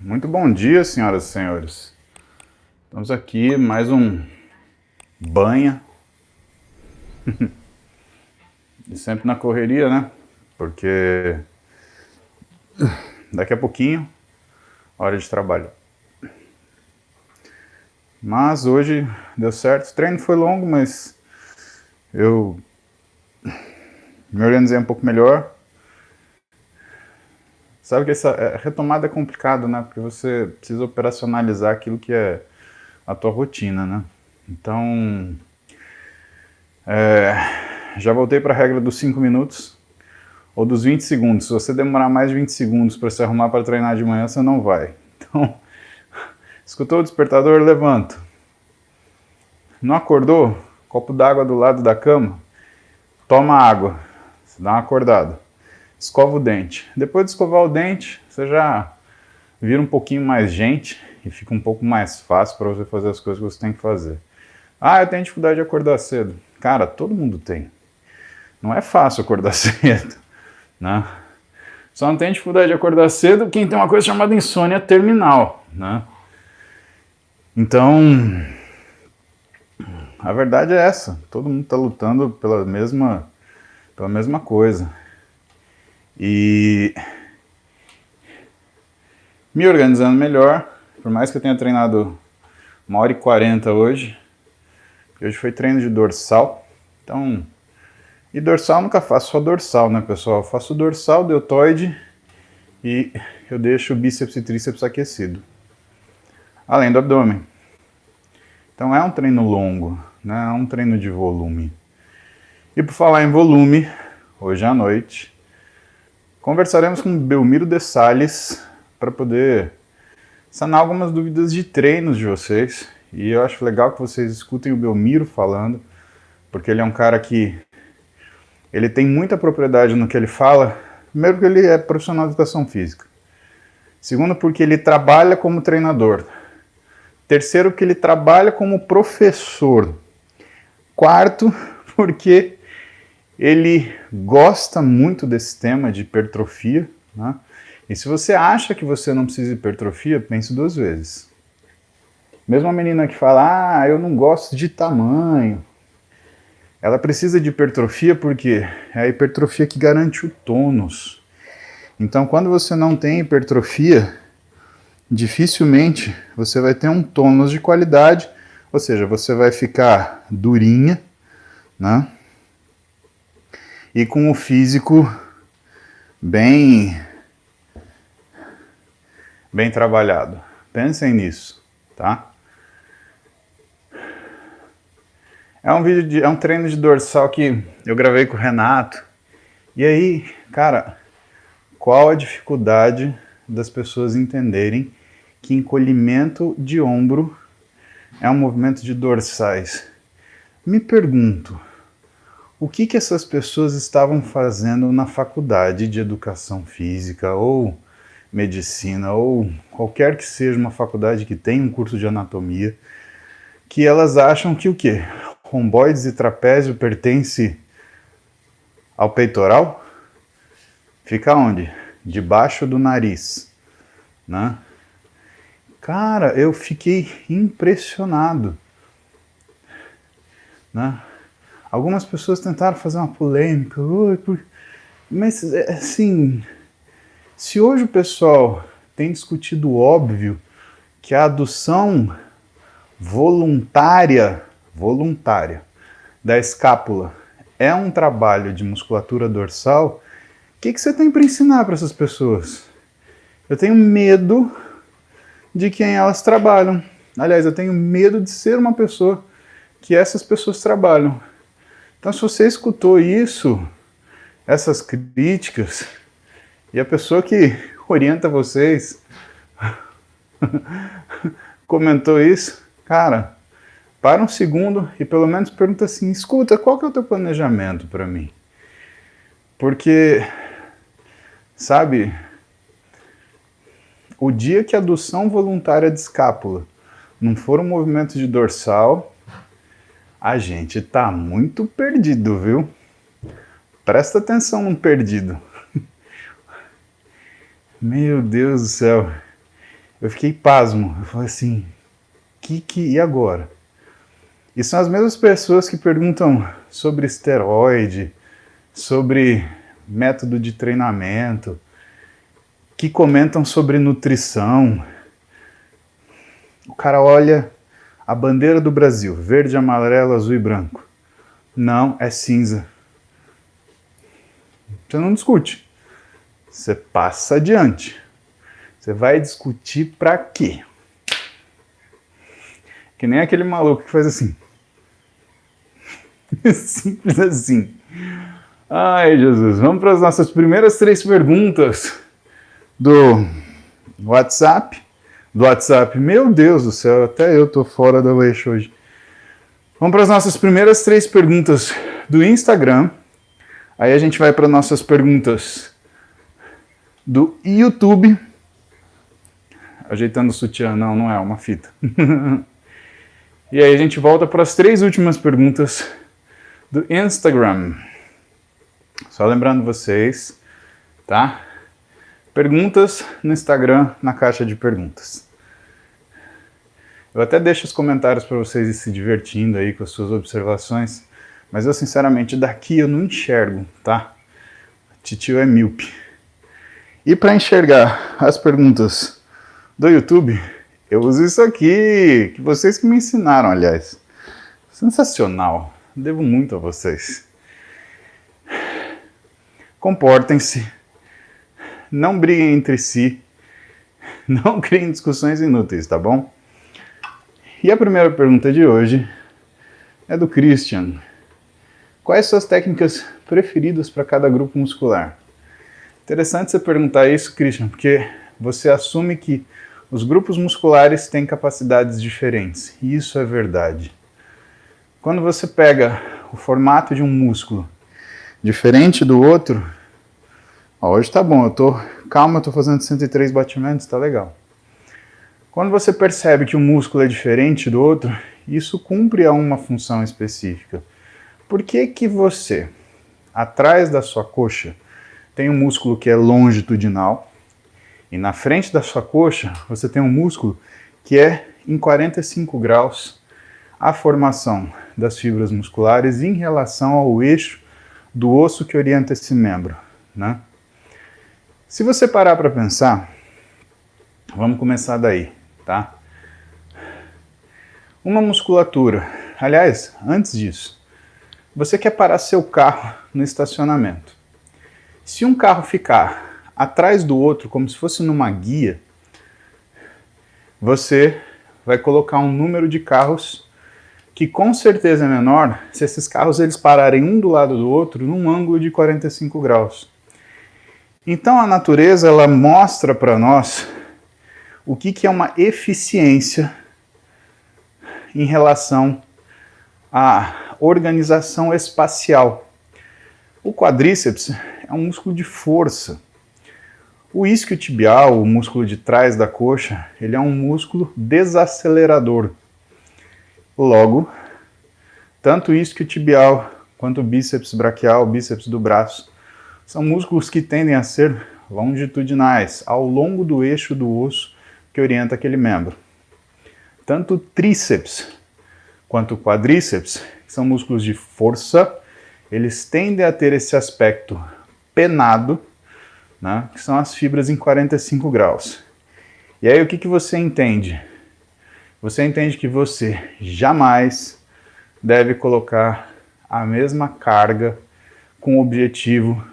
Muito bom dia, senhoras e senhores. Estamos aqui, mais um banha. E sempre na correria, né? Porque daqui a pouquinho, hora de trabalho. Mas hoje deu certo. O treino foi longo, mas eu me organizei um pouco melhor. Sabe que essa retomada é complicado, né? Porque você precisa operacionalizar aquilo que é a tua rotina, né? Então, já voltei para a regra dos 5 minutos ou dos 20 segundos. Se você demorar mais de 20 segundos para se arrumar para treinar de manhã, você não vai. Então, escutou o despertador? Levanta. Não acordou? Copo d'água do lado da cama. Toma água. Você dá uma acordada. Escova o dente. Depois de escovar o dente, você já vira um pouquinho mais gente e fica um pouco mais fácil para você fazer as coisas que você tem que fazer. Ah, eu tenho dificuldade de acordar cedo. Cara, todo mundo tem. Não é fácil acordar cedo, né? Só não tem dificuldade de acordar cedo quem tem uma coisa chamada insônia terminal, né? Então, a verdade é essa. Todo mundo está lutando pela mesma coisa. E me organizando melhor, por mais que eu tenha treinado 1h40 hoje foi treino de dorsal. Então, e dorsal nunca faço só dorsal, né, pessoal? Eu faço dorsal, deltoide e eu deixo o bíceps e tríceps aquecido, além do abdômen. Então é um treino longo, né? É um treino de volume. E por falar em volume, hoje à noite conversaremos com Belmiro de Sales para poder sanar algumas dúvidas de treinos de vocês. E eu acho legal que vocês escutem o Belmiro falando, porque ele é um cara que ele tem muita propriedade no que ele fala. Primeiro, porque ele é profissional de educação física. Segundo, porque ele trabalha como treinador. Terceiro, que ele trabalha como professor. Quarto, porque ele gosta muito desse tema de hipertrofia, né? E se você acha que você não precisa de hipertrofia, pense 2 vezes. Mesmo a menina que fala, eu não gosto de tamanho, ela precisa de hipertrofia porque é a hipertrofia que garante o tônus. Então, quando você não tem hipertrofia, dificilmente você vai ter um tônus de qualidade, ou seja, você vai ficar durinha, né? E com o físico bem trabalhado. Pensem nisso, tá? É um treino de dorsal que eu gravei com o Renato. E aí, cara, qual a dificuldade das pessoas entenderem que encolhimento de ombro é um movimento de dorsais? Me pergunto, o que essas pessoas estavam fazendo na faculdade de educação física ou medicina ou qualquer que seja uma faculdade que tenha um curso de anatomia, que elas acham que o quê? Romboides e trapézio pertence ao peitoral? Fica onde? Debaixo do nariz, né? Cara, eu fiquei impressionado, né? Algumas pessoas tentaram fazer uma polêmica, mas assim, se hoje o pessoal tem discutido o óbvio que a adução voluntária da escápula é um trabalho de musculatura dorsal, o que você tem para ensinar para essas pessoas? Eu tenho medo de quem elas trabalham. Aliás, eu tenho medo de ser uma pessoa que essas pessoas trabalham. Então, se você escutou isso, essas críticas, e a pessoa que orienta vocês comentou isso, cara, para um segundo e pelo menos pergunta assim, escuta, qual que é o teu planejamento para mim? Porque, sabe, o dia que a adução voluntária de escápula não for um movimento de dorsal, a gente tá muito perdido, viu? Presta atenção no perdido. Meu Deus do céu. eu fiquei pasmo. Eu falei assim, e agora? E são as mesmas pessoas que perguntam sobre esteroide, sobre método de treinamento, que comentam sobre nutrição. O cara olha a bandeira do Brasil, verde, amarelo, azul e branco. Não, é cinza. Você não discute. Você passa adiante. Você vai discutir pra quê? Que nem aquele maluco que faz assim. Simples assim. Ai, Jesus. Vamos para as nossas primeiras 3 perguntas do WhatsApp. Meu Deus do céu, até eu tô fora do eixo hoje. Vamos para as nossas primeiras 3 perguntas do Instagram. Aí a gente vai para nossas perguntas do YouTube. Ajeitando o sutiã, não é uma fita. E aí a gente volta para as 3 últimas perguntas do Instagram. Só lembrando vocês, tá? Perguntas no Instagram, na caixa de perguntas. Eu até deixo os comentários para vocês ir se divertindo aí com as suas observações, mas eu sinceramente daqui eu não enxergo, tá? Titio é míope. E para enxergar as perguntas do YouTube, eu uso isso aqui, que vocês que me ensinaram, aliás. Sensacional, devo muito a vocês. Comportem-se, não briguem entre si, não criem discussões inúteis, tá bom? E a primeira pergunta de hoje é do Christian. Quais suas técnicas preferidas para cada grupo muscular? Interessante você perguntar isso, Christian, porque você assume que os grupos musculares têm capacidades diferentes, e isso é verdade. Quando você pega o formato de um músculo diferente do outro, ó, hoje tá bom, calma, eu tô fazendo 103 batimentos, tá legal. Quando você percebe que um músculo é diferente do outro, isso cumpre a uma função específica. Por que que você, atrás da sua coxa, tem um músculo que é longitudinal, e na frente da sua coxa você tem um músculo que é em 45 graus a formação das fibras musculares em relação ao eixo do osso que orienta esse membro, né? Se você parar para pensar, vamos começar daí, tá? Uma musculatura, aliás, antes disso, você quer parar seu carro no estacionamento. Se um carro ficar atrás do outro, como se fosse numa guia, você vai colocar um número de carros que com certeza é menor se esses carros eles pararem um do lado do outro num ângulo de 45 graus. Então a natureza ela mostra para nós o que é uma eficiência em relação à organização espacial. O quadríceps é um músculo de força. O isquiotibial, o músculo de trás da coxa, ele é um músculo desacelerador. Logo, tanto o isquiotibial quanto o bíceps braquial, o bíceps do braço, são músculos que tendem a ser longitudinais, ao longo do eixo do osso que orienta aquele membro. Tanto o tríceps quanto o quadríceps, que são músculos de força, eles tendem a ter esse aspecto penado, né, que são as fibras em 45 graus. E aí o que você entende? Você entende que você jamais deve colocar a mesma carga com o objetivo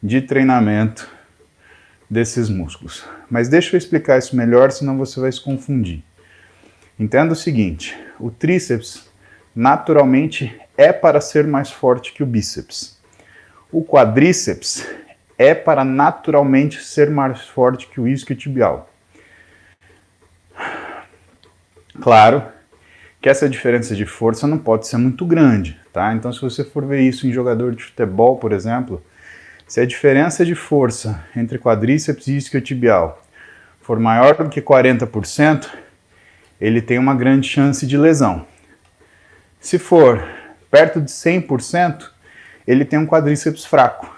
de treinamento desses músculos. Mas deixa eu explicar isso melhor, senão você vai se confundir. Entenda o seguinte, o tríceps naturalmente é para ser mais forte que o bíceps. O quadríceps é para naturalmente ser mais forte que o isquiotibial. Claro que essa diferença de força não pode ser muito grande, tá? Então, se você for ver isso em jogador de futebol, por exemplo, se a diferença de força entre quadríceps e isquiotibial for maior do que 40%, ele tem uma grande chance de lesão. Se for perto de 100%, ele tem um quadríceps fraco.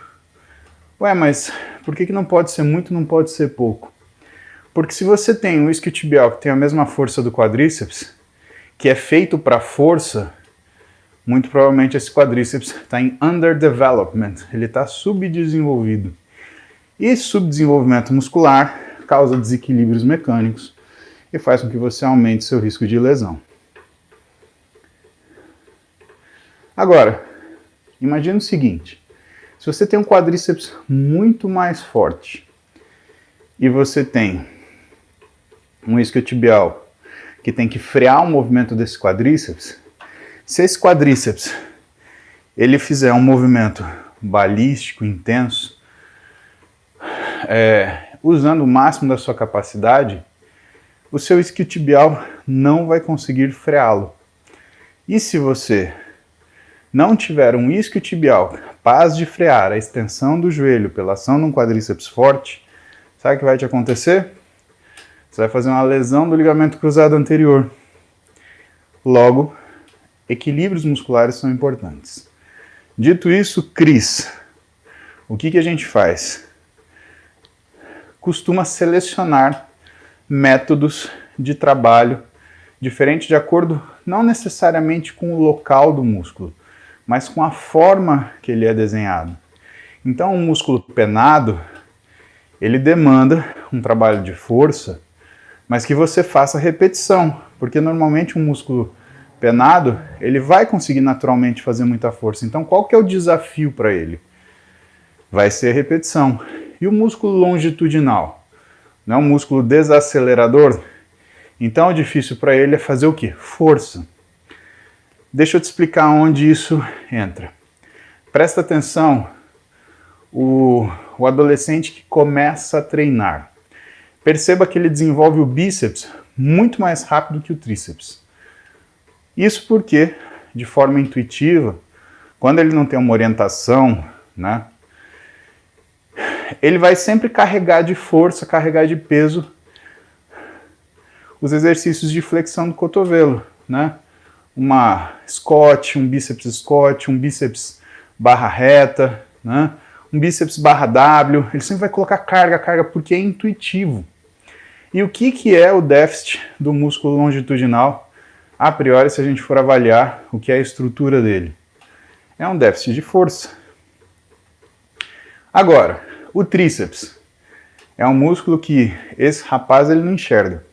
Ué, mas por que não pode ser muito, não pode ser pouco? Porque se você tem um isquiotibial que tem a mesma força do quadríceps, que é feito para força, muito provavelmente esse quadríceps está em underdevelopment, ele está subdesenvolvido. E esse subdesenvolvimento muscular causa desequilíbrios mecânicos e faz com que você aumente seu risco de lesão. Agora, imagine o seguinte, se você tem um quadríceps muito mais forte e você tem um isquiotibial que tem que frear o movimento desse quadríceps, se esse quadríceps ele fizer um movimento balístico, intenso, usando o máximo da sua capacidade, o seu isquiotibial não vai conseguir freá-lo. E se você não tiver um isquiotibial capaz de frear a extensão do joelho pela ação de um quadríceps forte, sabe o que vai te acontecer? Você vai fazer uma lesão do ligamento cruzado anterior. Logo, equilíbrios musculares são importantes. Dito isso, Cris, o que a gente faz? Costuma selecionar métodos de trabalho diferentes de acordo não necessariamente com o local do músculo, mas com a forma que ele é desenhado. Então, um músculo penado, ele demanda um trabalho de força, mas que você faça repetição, porque normalmente um músculo penado, ele vai conseguir naturalmente fazer muita força. Então, qual que é o desafio para ele? Vai ser a repetição. E o músculo longitudinal? Não é um músculo desacelerador? Então, o difícil para ele é fazer o quê? Força. Deixa eu te explicar onde isso entra. Presta atenção, o adolescente que começa a treinar. Perceba que ele desenvolve o bíceps muito mais rápido que o tríceps. Isso porque, de forma intuitiva, quando ele não tem uma orientação, né, ele vai sempre carregar de força, carregar de peso os exercícios de flexão do cotovelo, né? Uma Scott, um bíceps barra reta, né? Um bíceps barra W, ele sempre vai colocar carga, porque é intuitivo. E o que é o déficit do músculo longitudinal? A priori, se a gente for avaliar o que é a estrutura dele. É um déficit de força. Agora, o tríceps é um músculo que esse rapaz ele não enxerga.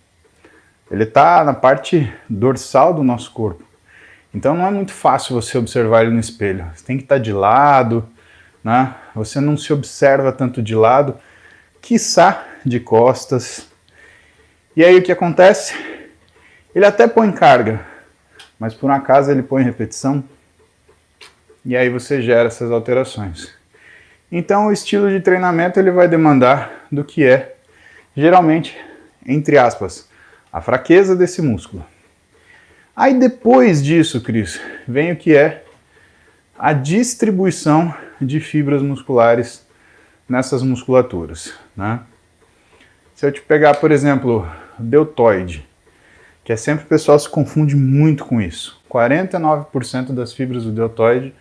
Ele está na parte dorsal do nosso corpo. Então não é muito fácil você observar ele no espelho. Você tem que estar de lado, né? Você não se observa tanto de lado, quiçá de costas. E aí o que acontece? Ele até põe carga, mas por um acaso ele põe repetição. E aí você gera essas alterações. Então o estilo de treinamento ele vai demandar do que é, geralmente, entre aspas, a fraqueza desse músculo. Aí depois disso, Cris, vem o que é a distribuição de fibras musculares nessas musculaturas, né? Se eu te pegar, por exemplo, deltoide, que é sempre o pessoal se confunde muito com isso. 49% das fibras do deltoide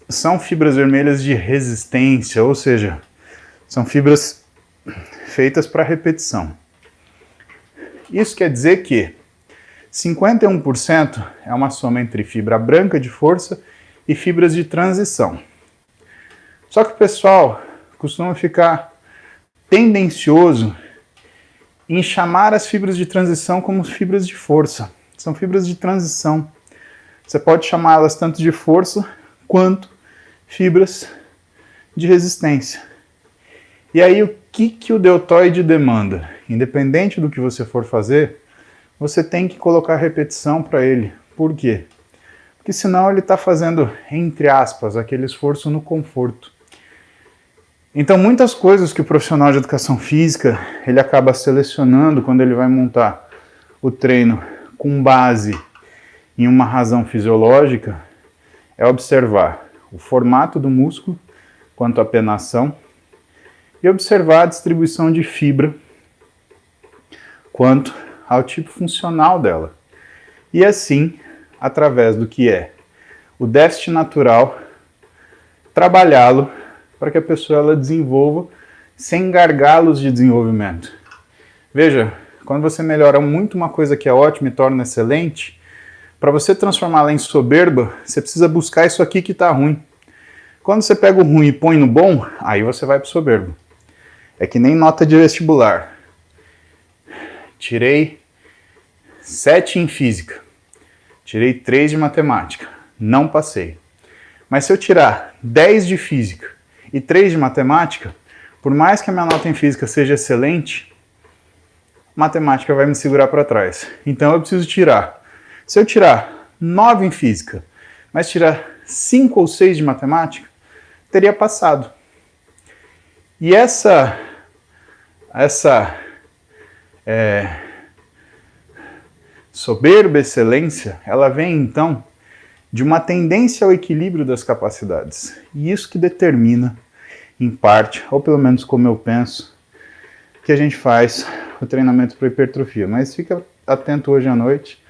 são fibras vermelhas de resistência, ou seja, são fibras feitas para repetição. Isso quer dizer que 51% é uma soma entre fibra branca de força e fibras de transição. Só que o pessoal costuma ficar tendencioso em chamar as fibras de transição como fibras de força. São fibras de transição. Você pode chamá-las tanto de força quanto fibras de resistência. E aí o que o deltoide demanda? Independente do que você for fazer, você tem que colocar repetição para ele. Por quê? Porque senão ele está fazendo, entre aspas, aquele esforço no conforto. Então muitas coisas que o profissional de educação física ele acaba selecionando quando ele vai montar o treino com base em uma razão fisiológica é observar o formato do músculo quanto à penação e observar a distribuição de fibra quanto ao tipo funcional dela. E assim, através do que é o déficit natural, trabalhá-lo para que a pessoa ela desenvolva sem gargalos de desenvolvimento. Veja, quando você melhora muito uma coisa que é ótima e torna excelente, para você transformá-la em soberba, você precisa buscar isso aqui que está ruim. Quando você pega o ruim e põe no bom, aí você vai para o soberbo. É que nem nota de vestibular. Tirei 7 em física. Tirei 3 de matemática. Não passei. Mas se eu tirar 10 de física e 3 de matemática, por mais que a minha nota em física seja excelente, matemática vai me segurar para trás. Então eu preciso tirar. Se eu tirar 9 em física, mas tirar 5 ou 6 de matemática, teria passado. E essa soberba excelência, ela vem então de uma tendência ao equilíbrio das capacidades. E isso que determina, em parte, ou pelo menos como eu penso, que a gente faz o treinamento para hipertrofia. Mas fica atento hoje à noite,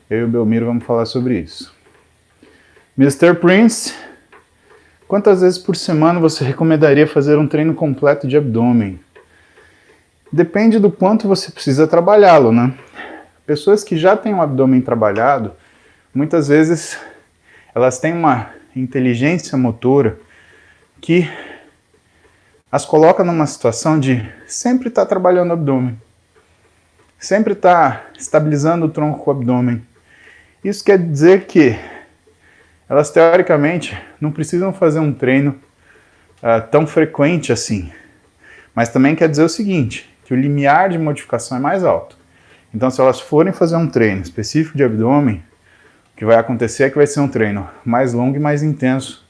eu e o Belmiro vamos falar sobre isso. Mr. Prince, quantas vezes por semana você recomendaria fazer um treino completo de abdômen? Depende do quanto você precisa trabalhá-lo, né? Pessoas que já têm o abdômen trabalhado, muitas vezes elas têm uma inteligência motora que as coloca numa situação de sempre estar trabalhando o abdômen, sempre estar estabilizando o tronco com o abdômen. Isso quer dizer que elas teoricamente não precisam fazer um treino tão frequente assim, mas também quer dizer o seguinte, que o limiar de modificação é mais alto. Então, se elas forem fazer um treino específico de abdômen, o que vai acontecer é que vai ser um treino mais longo e mais intenso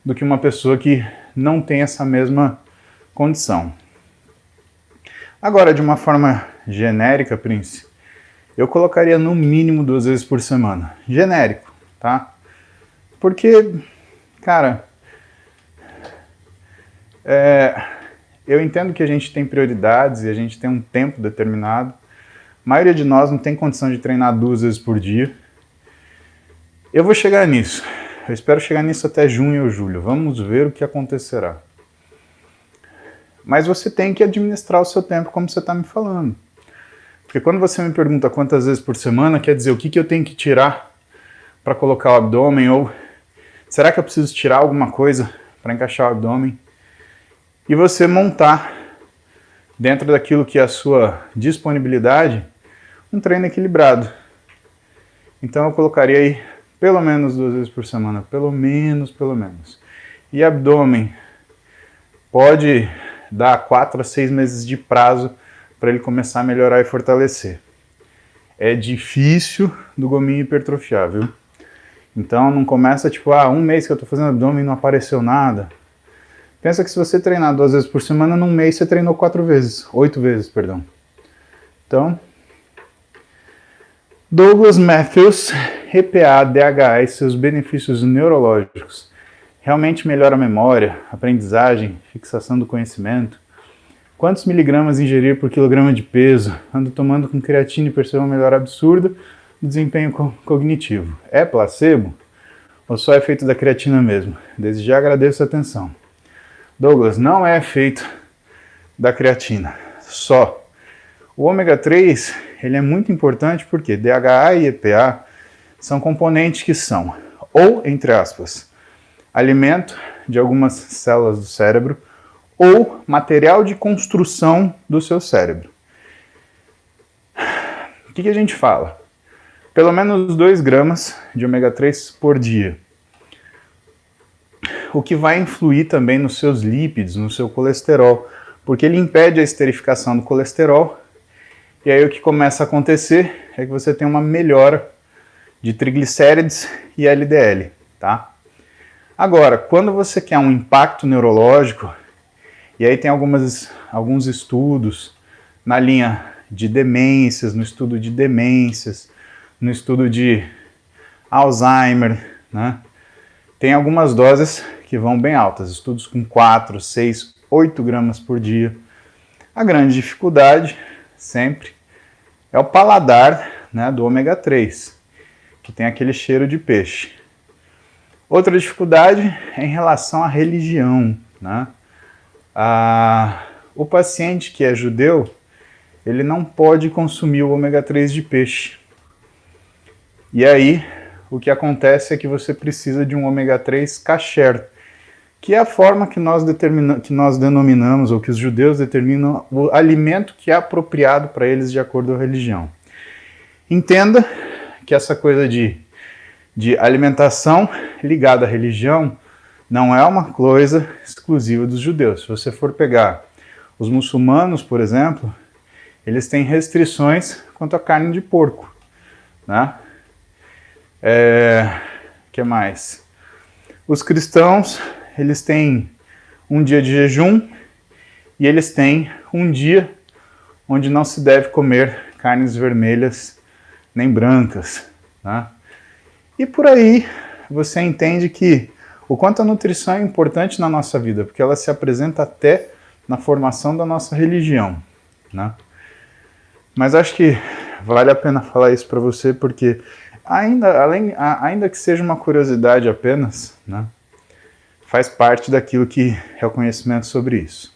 do que uma pessoa que não tem essa mesma condição. Agora, de uma forma genérica, Prince, eu colocaria no mínimo 2 vezes por semana. Genérico, tá? Porque, cara, eu entendo que a gente tem prioridades e a gente tem um tempo determinado. A maioria de nós não tem condição de treinar 2 vezes por dia. Eu vou chegar nisso. Eu espero chegar nisso até junho ou julho. Vamos ver o que acontecerá. Mas você tem que administrar o seu tempo como você está me falando. Porque quando você me pergunta quantas vezes por semana, quer dizer o que eu tenho que tirar para colocar o abdômen, ou será que eu preciso tirar alguma coisa para encaixar o abdômen? E você montar, dentro daquilo que é a sua disponibilidade, um treino equilibrado. Então eu colocaria aí pelo menos 2 vezes por semana, pelo menos. E abdômen pode dar 4 a 6 meses de prazo para ele começar a melhorar e fortalecer. É difícil do gominho hipertrofiar, viu? Então não começa tipo, um mês que eu estou fazendo abdômen e não apareceu nada. Pensa que se você treinar 2 vezes por semana, num mês você treinou 8 vezes, perdão. Então, Douglas Matthews, EPA, DHA e seus benefícios neurológicos. Realmente melhora a memória, aprendizagem, fixação do conhecimento. Quantos miligramas ingerir por quilograma de peso? Ando tomando com creatina e percebo uma melhora absurda do desempenho cognitivo. É placebo? Ou só é efeito da creatina mesmo? Desde já agradeço a atenção. Douglas, não é efeito da creatina, só. O ômega 3, ele é muito importante porque DHA e EPA são componentes que são, ou, entre aspas, alimento de algumas células do cérebro, ou material de construção do seu cérebro. O que a gente fala? Pelo menos 2 gramas de ômega 3 por dia. O que vai influir também nos seus lípidos, no seu colesterol, porque ele impede a esterificação do colesterol, e aí o que começa a acontecer é que você tem uma melhora de triglicérides e LDL, tá? Agora, quando você quer um impacto neurológico, e aí tem alguns estudos na linha de demências, no estudo de demências, no estudo de Alzheimer, né? Tem algumas doses que vão bem altas, estudos com 4, 6, 8 gramas por dia. A grande dificuldade, sempre, é o paladar, né, do ômega 3, que tem aquele cheiro de peixe. Outra dificuldade é em relação à religião, né? O paciente que é judeu, ele não pode consumir o ômega 3 de peixe. E aí, o que acontece é que você precisa de um ômega 3 kasher, que é a forma que nós denominamos, ou que os judeus determinam, o alimento que é apropriado para eles de acordo com a religião. Entenda que essa coisa de alimentação ligada à religião não é uma coisa exclusiva dos judeus. Se você for pegar os muçulmanos, por exemplo, eles têm restrições quanto à carne de porco, né? Que mais? Os cristãos, eles têm um dia de jejum e eles têm um dia onde não se deve comer carnes vermelhas nem brancas, né? E por aí você entende que o quanto a nutrição é importante na nossa vida, porque ela se apresenta até na formação da nossa religião, né? Mas acho que vale a pena falar isso para você, porque ainda que seja uma curiosidade apenas, né, faz parte daquilo que é o conhecimento sobre isso.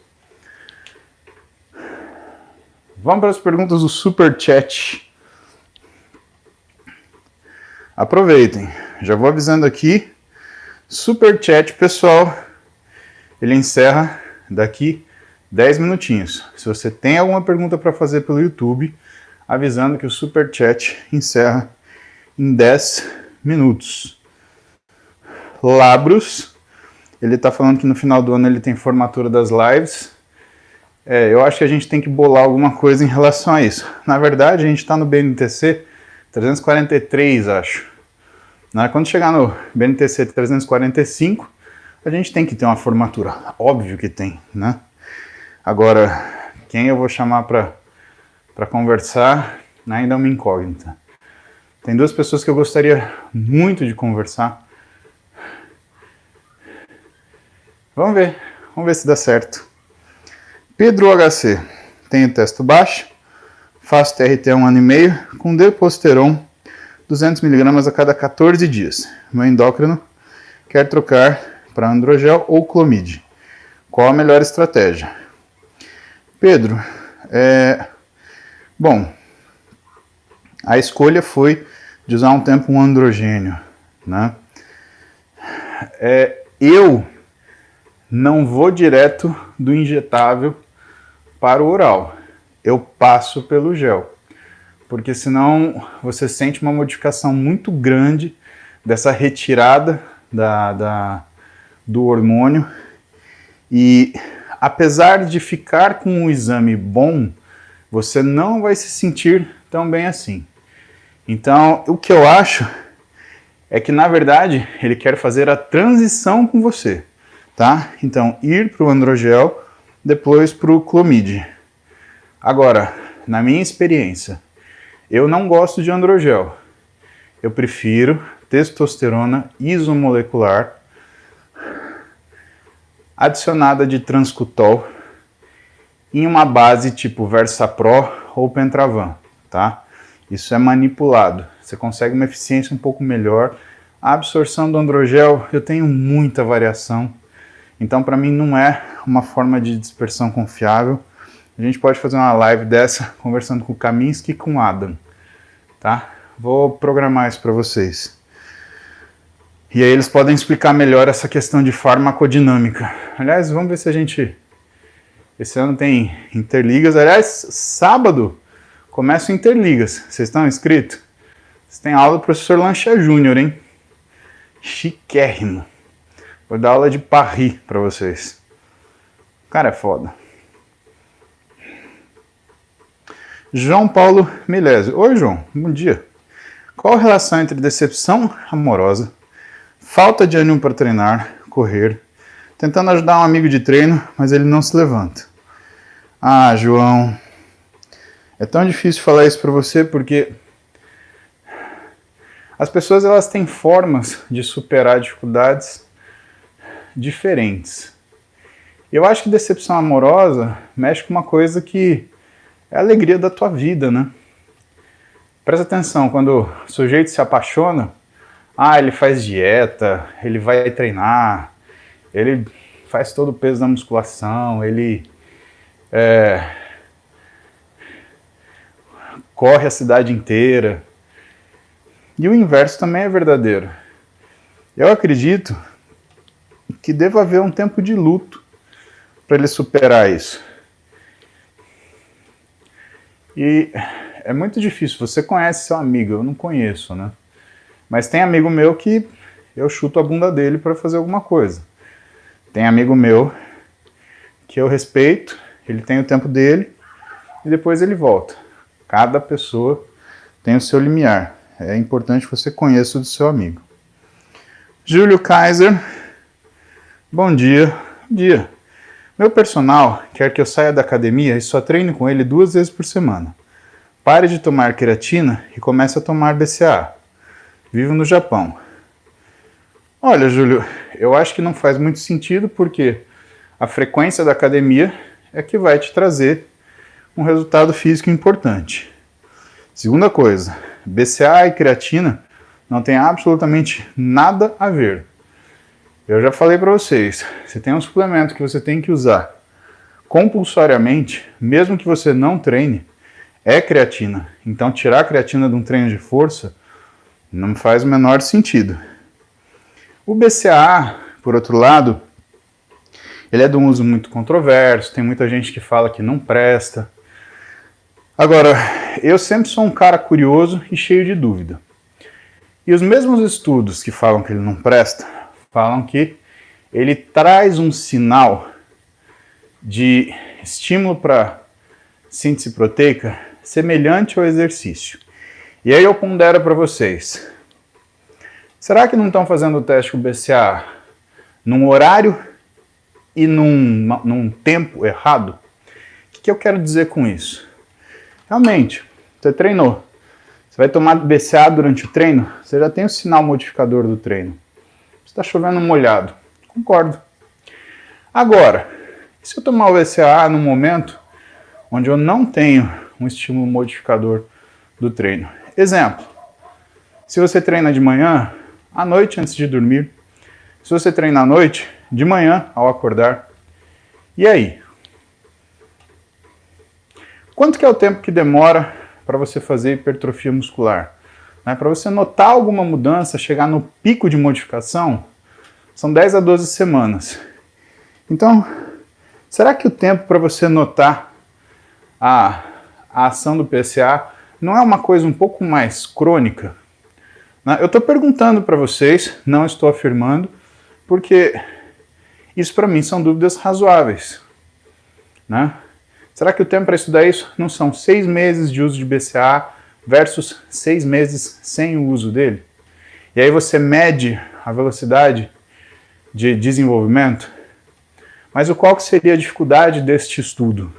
Vamos para as perguntas do Super Chat. Aproveitem, já vou avisando aqui, Super Chat, pessoal, ele encerra daqui 10 minutinhos. Se você tem alguma pergunta para fazer pelo YouTube, avisando que o Super Chat encerra em 10 minutos. Labros, ele está falando que no final do ano ele tem formatura das lives. Eu acho que a gente tem que bolar alguma coisa em relação a isso. Na verdade, a gente está no BNTC 343, acho. Quando chegar no BNTC 345, a gente tem que ter uma formatura. Óbvio que tem, né? Agora, quem eu vou chamar para conversar ainda é uma incógnita. Tem duas pessoas que eu gostaria muito de conversar. Vamos ver se dá certo. Pedro HC, tenho testo baixo, faço TRT há 1 ano e meio, com Deposteron 200mg a cada 14 dias. Meu endócrino quer trocar para Androgel ou Clomid. Qual a melhor estratégia? Pedro, bom, a escolha foi de usar um tempo um androgênio, né? Eu não vou direto do injetável para o oral. Eu passo pelo gel, porque senão você sente uma modificação muito grande dessa retirada do hormônio e apesar de ficar com um exame bom, você não vai se sentir tão bem assim. Então, o que eu acho é que, na verdade, ele quer fazer a transição com você, tá? Então, ir para o Androgel, depois para o Clomid. Agora, na minha experiência, eu não gosto de Androgel. Eu prefiro testosterona isomolecular adicionada de Transcutol em uma base tipo Versapro ou Pentravan, tá? Isso é manipulado. Você consegue uma eficiência um pouco melhor. A absorção do Androgel, eu tenho muita variação. Então, para mim, não é uma forma de dispersão confiável. A gente pode fazer uma live dessa, conversando com o Kaminsky e com o Adam, tá? Vou programar isso para vocês. E aí eles podem explicar melhor essa questão de farmacodinâmica. Aliás, vamos ver se a gente... Esse ano tem Interligas. Aliás, sábado começa o Interligas. Vocês estão inscritos? Vocês têm aula do professor Lancha Júnior, hein? Chiquérrimo. Vou dar aula de Paris para vocês. O cara é foda. João Paulo Milésio. Oi, João. Bom dia. Qual a relação entre decepção amorosa, falta de ânimo para treinar, correr, tentando ajudar um amigo de treino, mas ele não se levanta? Ah, João, é tão difícil falar isso para você porque as pessoas elas têm formas de superar dificuldades diferentes. Eu acho que decepção amorosa mexe com uma coisa que é a alegria da tua vida, né? Presta atenção, quando o sujeito se apaixona, ele faz dieta, ele vai treinar, ele faz todo o peso da musculação, ele corre a cidade inteira. E o inverso também é verdadeiro. Eu acredito que deva haver um tempo de luto para ele superar isso. E é muito difícil. Você conhece seu amigo, eu não conheço, né? Mas tem amigo meu que eu chuto a bunda dele para fazer alguma coisa. Tem amigo meu que eu respeito, ele tem o tempo dele e depois ele volta. Cada pessoa tem o seu limiar. É importante que você conheça o do seu amigo. Júlio Kaiser, bom dia. Bom dia. Meu personal quer que eu saia da academia e só treine com ele 2 vezes por semana. Pare de tomar creatina e comece a tomar BCAA. Vivo no Japão. Olha, Júlio, eu acho que não faz muito sentido porque a frequência da academia é que vai te trazer um resultado físico importante. Segunda coisa, BCAA e creatina não tem absolutamente nada a ver. Eu já falei para vocês, você tem um suplemento que você tem que usar compulsoriamente, mesmo que você não treine, é creatina. Então tirar a creatina de um treino de força não faz o menor sentido. O BCAA, por outro lado, ele é de um uso muito controverso, tem muita gente que fala que não presta. Agora, eu sempre sou um cara curioso e cheio de dúvida. E os mesmos estudos que falam que ele não presta, falam que ele traz um sinal de estímulo para síntese proteica semelhante ao exercício. E aí eu pondero para vocês. Será que não estão fazendo o teste com o BCAA num horário e num tempo errado? O que eu quero dizer com isso? Realmente, você treinou. Você vai tomar BCAA durante o treino, você já tem o sinal modificador do treino. Está chovendo molhado. Concordo. Agora, se eu tomar o BCAA num momento onde eu não tenho um estímulo modificador do treino? Exemplo, se você treina de manhã, à noite antes de dormir. Se você treina à noite, de manhã ao acordar. E aí? Quanto que é o tempo que demora para você fazer hipertrofia muscular? Para você notar alguma mudança, chegar no pico de modificação, são 10 a 12 semanas. Então, será que o tempo para você notar a ação do PCA não é uma coisa um pouco mais crônica? Eu estou perguntando para vocês, não estou afirmando, porque isso para mim são dúvidas razoáveis. Será que o tempo para estudar isso não são 6 meses de uso de BCAA versus 6 meses sem o uso dele? E aí você mede a velocidade de desenvolvimento? Mas qual que seria a dificuldade deste estudo?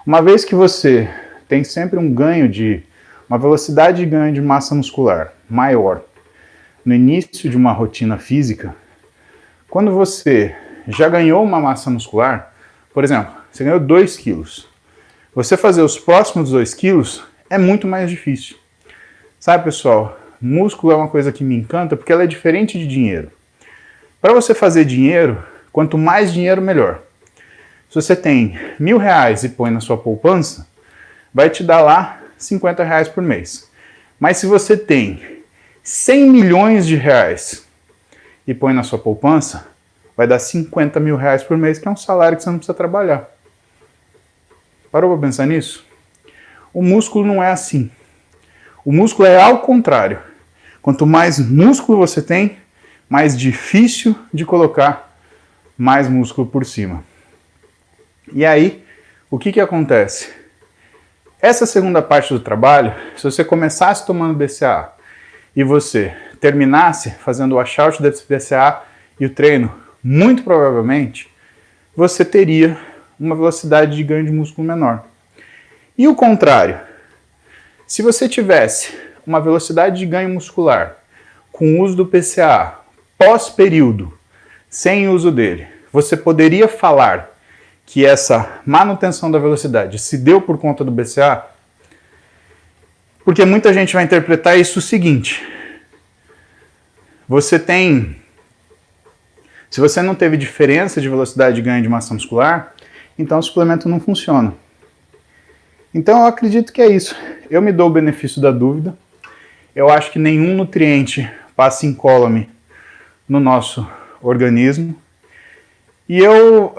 Uma vez que você tem sempre uma velocidade de ganho de massa muscular maior no início de uma rotina física, quando você já ganhou uma massa muscular, por exemplo, você ganhou 2 quilos, você fazer os próximos 2 quilos é muito mais difícil. Sabe, pessoal, músculo é uma coisa que me encanta porque ela é diferente de dinheiro. Para você fazer dinheiro, quanto mais dinheiro, melhor. Se você tem R$1.000 e põe na sua poupança, vai te dar lá R$50 por mês. Mas se você tem 100 milhões de reais e põe na sua poupança, vai dar R$50 mil por mês, que é um salário que você não precisa trabalhar. Parou para pensar nisso? O músculo não é assim. O músculo é ao contrário. Quanto mais músculo você tem, mais difícil de colocar mais músculo por cima. E aí, o que acontece? Essa segunda parte do trabalho, se você começasse tomando BCAA e você terminasse fazendo o washout desse BCAA e o treino, muito provavelmente, você teria uma velocidade de ganho de músculo menor. E o contrário, se você tivesse uma velocidade de ganho muscular com o uso do BCAA pós-período, sem uso dele, você poderia falar que essa manutenção da velocidade se deu por conta do BCAA? Porque muita gente vai interpretar isso o seguinte: se você não teve diferença de velocidade de ganho de massa muscular, então o suplemento não funciona. Então eu acredito que é isso. Eu me dou o benefício da dúvida. Eu acho que nenhum nutriente passa incólume no nosso organismo. E eu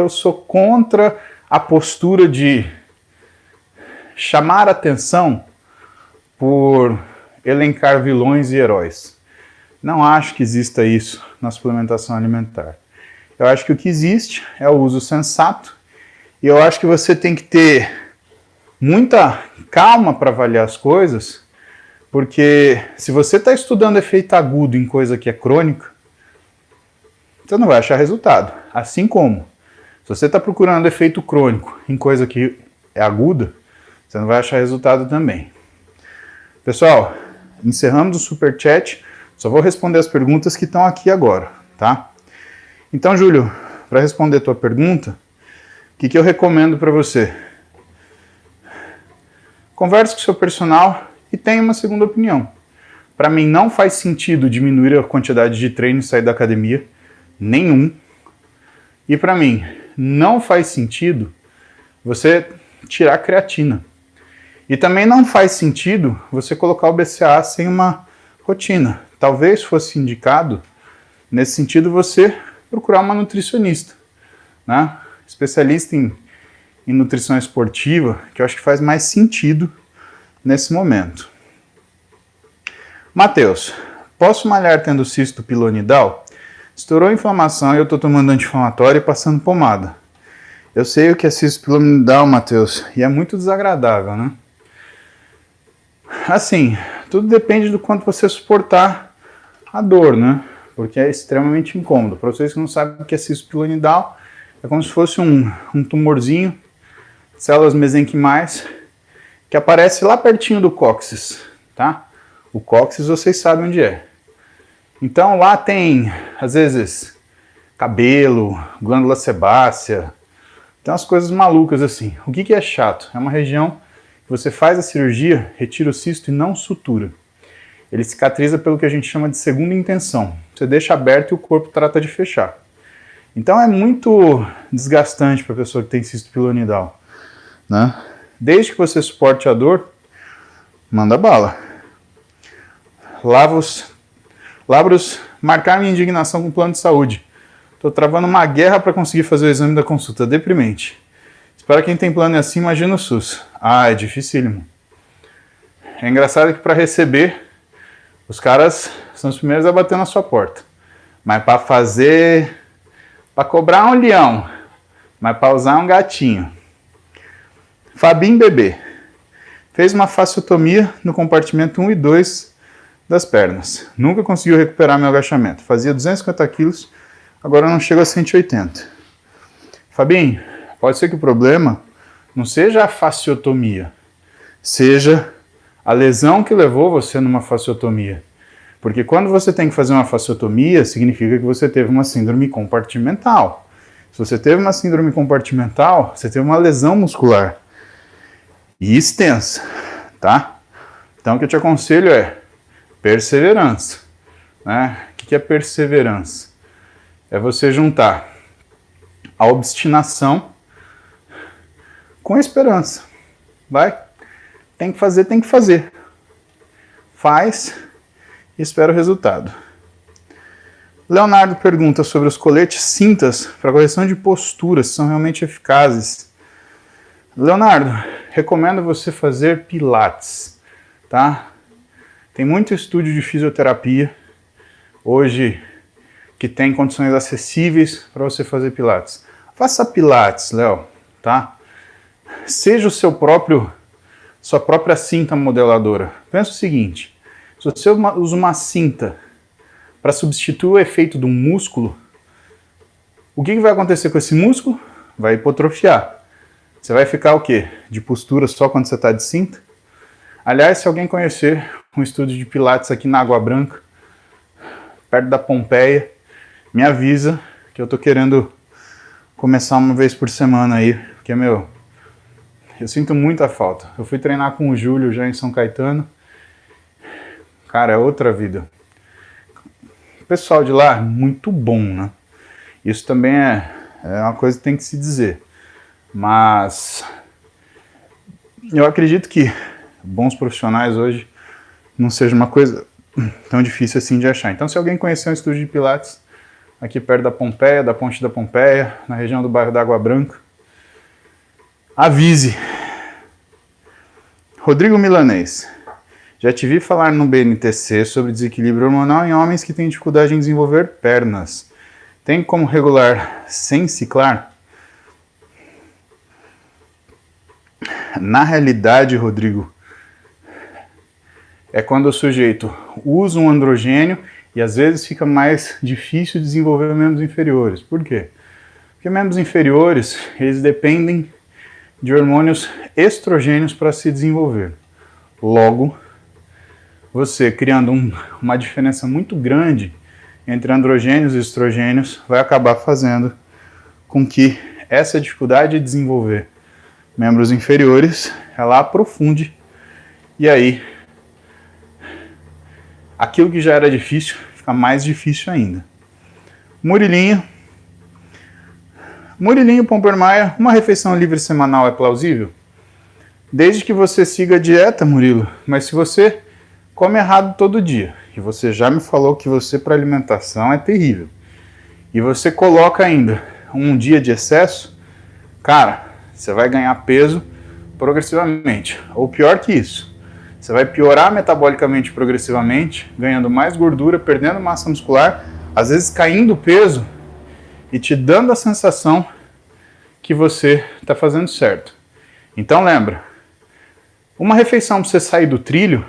sou contra a postura de chamar atenção por elencar vilões e heróis. Não acho que exista isso na suplementação alimentar. Eu acho que o que existe é o uso sensato, e eu acho que você tem que ter muita calma para avaliar as coisas, porque se você está estudando efeito agudo em coisa que é crônica, você não vai achar resultado. Assim como, se você está procurando efeito crônico em coisa que é aguda, você não vai achar resultado também. Pessoal, encerramos o Superchat. Só vou responder as perguntas que estão aqui agora, tá? Então, Júlio, para responder a tua pergunta, o que eu recomendo para você? Converse com o seu personal e tenha uma segunda opinião. Para mim, não faz sentido diminuir a quantidade de treino e sair da academia. Nenhum. E para mim, não faz sentido você tirar a creatina. E também não faz sentido você colocar o BCAA sem uma rotina. Talvez fosse indicado, nesse sentido, você procurar uma nutricionista, né? Especialista em nutrição esportiva, que eu acho que faz mais sentido nesse momento. Matheus, posso malhar tendo cisto pilonidal? Estourou a inflamação e eu estou tomando anti-inflamatório e passando pomada. Eu sei o que é cisto pilonidal, Matheus, e é muito desagradável, né? Assim, tudo depende do quanto você suportar a dor, né? Porque é extremamente incômodo. Para vocês que não sabem o que é cisto pilonidal, é como se fosse um tumorzinho, células mesenquimais, que aparece lá pertinho do cóccix, tá? O cóccix vocês sabem onde é. Então lá tem, às vezes, cabelo, glândula sebácea, tem umas coisas malucas assim. O que é chato? É uma região que você faz a cirurgia, retira o cisto e não sutura. Ele cicatriza pelo que a gente chama de segunda intenção. Você deixa aberto e o corpo trata de fechar. Então é muito desgastante para a pessoa que tem cisto pilonidal, né? Desde que você suporte a dor, manda bala. Lavros, marcar minha indignação com o plano de saúde. Estou travando uma guerra para conseguir fazer o exame da consulta. Deprimente. Para quem tem plano assim, imagina o SUS. Ah, é dificílimo. É engraçado que para receber, os caras são os primeiros a bater na sua porta. Mas para cobrar um leão, mas para usar um gatinho. Fabinho bebê. Fez uma fasciotomia no compartimento 1 e 2 das pernas. Nunca conseguiu recuperar meu agachamento. Fazia 250 quilos, agora não chego a 180. Fabinho, pode ser que o problema não seja a fasciotomia, seja a lesão que levou você numa fasciotomia. Porque quando você tem que fazer uma fasciotomia, significa que você teve uma síndrome compartimental. Se você teve uma síndrome compartimental, você teve uma lesão muscular. E extensa, tá? Então o que eu te aconselho é perseverança, né? O que é perseverança? É você juntar a obstinação com a esperança. Vai? Tem que fazer, tem que fazer. Faz e espera o resultado. Leonardo pergunta sobre os coletes cintas para correção de postura, se são realmente eficazes. Leonardo, recomendo você fazer pilates, tá? Tem muito estúdio de fisioterapia hoje que tem condições acessíveis para você fazer pilates. Faça pilates, Léo, tá? Seja sua própria cinta modeladora. Pensa o seguinte, se você usa uma cinta para substituir o efeito de um músculo, o que vai acontecer com esse músculo? Vai hipotrofiar. Você vai ficar o quê? De postura só quando você está de cinta? Aliás, se alguém conhecer um estúdio de pilates aqui na Água Branca, perto da Pompeia, me avisa que eu tô querendo começar uma vez por semana aí, porque, eu sinto muita falta. Eu fui treinar com o Júlio já em São Caetano. Cara, é outra vida. O pessoal de lá é muito bom, né? Isso também é uma coisa que tem que se dizer. Mas eu acredito que bons profissionais hoje não seja uma coisa tão difícil assim de achar. Então, se alguém conhecer um estúdio de Pilates aqui perto da Pompeia, da Ponte da Pompeia, na região do bairro da Água Branca, avise. Rodrigo Milanês. Já te vi falar no BNTC sobre desequilíbrio hormonal em homens que têm dificuldade em desenvolver pernas. Tem como regular sem ciclar? Na realidade, Rodrigo, é quando o sujeito usa um androgênio e às vezes fica mais difícil desenvolver membros inferiores. Por quê? Porque membros inferiores, eles dependem de hormônios estrogênios para se desenvolver. Logo, você criando uma diferença muito grande entre androgênios e estrogênios vai acabar fazendo com que essa dificuldade de desenvolver membros inferiores, ela aprofunde e aí aquilo que já era difícil fica mais difícil ainda. Murilinho Pompermaia, uma refeição livre semanal é plausível? Desde que você siga a dieta, Murilo, mas se você come errado todo dia, e você já me falou que você para alimentação é terrível, e você coloca ainda um dia de excesso, cara, você vai ganhar peso progressivamente. Ou pior que isso, você vai piorar metabolicamente progressivamente, ganhando mais gordura, perdendo massa muscular, às vezes caindo peso e te dando a sensação que você está fazendo certo. Então lembra, uma refeição para você sair do trilho